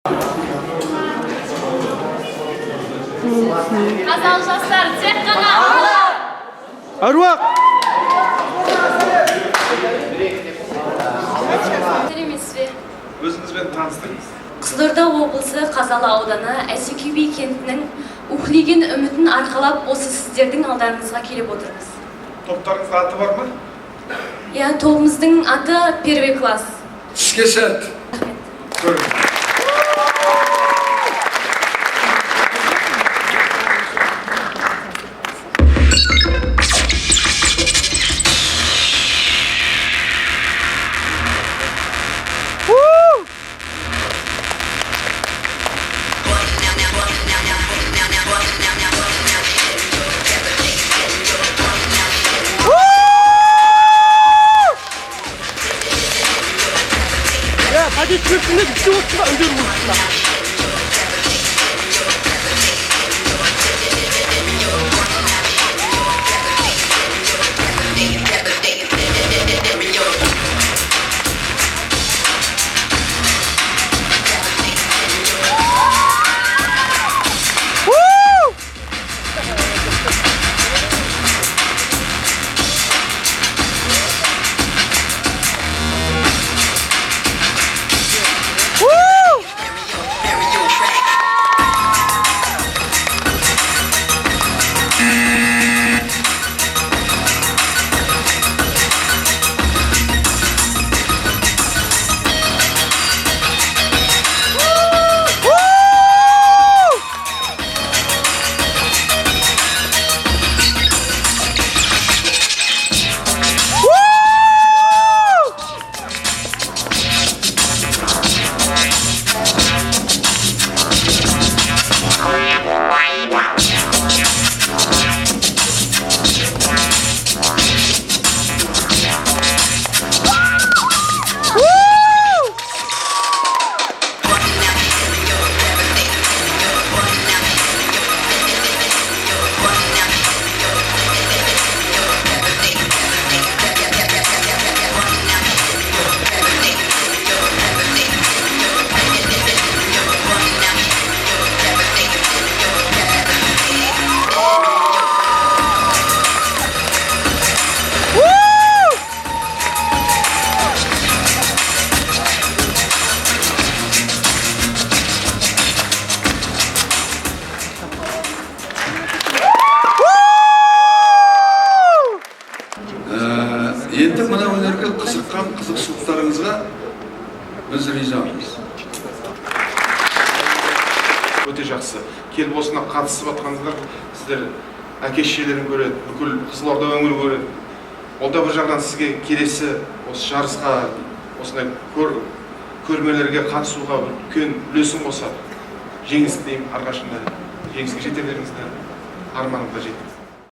Қазақ жастар тек қана алла! Аруақ! Сәлеметсіз бе? Өзіңізбен таныстырыңыз. Қызылорда облысы Қазалы ауданы Әсекеби кентінің ухлеген үмітін арқалап осы сіздердің алдарыңызға келіп отырмыз. Топтарыңыздың аты бар ма? Иә, тобымыздың аты первый класс. Түске сәт. Көріңіз. 바지 출신은 이쪽으로 의대로 오십니다. Енді мына өнерге қызыққан қызықшылықтарыңызға біз ризамыз. Өте жақсы. Келіп осына қатысып жатқаныңыздар, сіздер әке-шешелерін көреді, бүкіл Қызылорда өңірін көреді. Ол да бір жағынан сізге келесі осы жарысқа, осындай көрмелерге қатысуға үлкен үлесін қосады. Жеңіс тілеймін, әрқашанда жеңіске жетерлеріңізді арманымға жетті.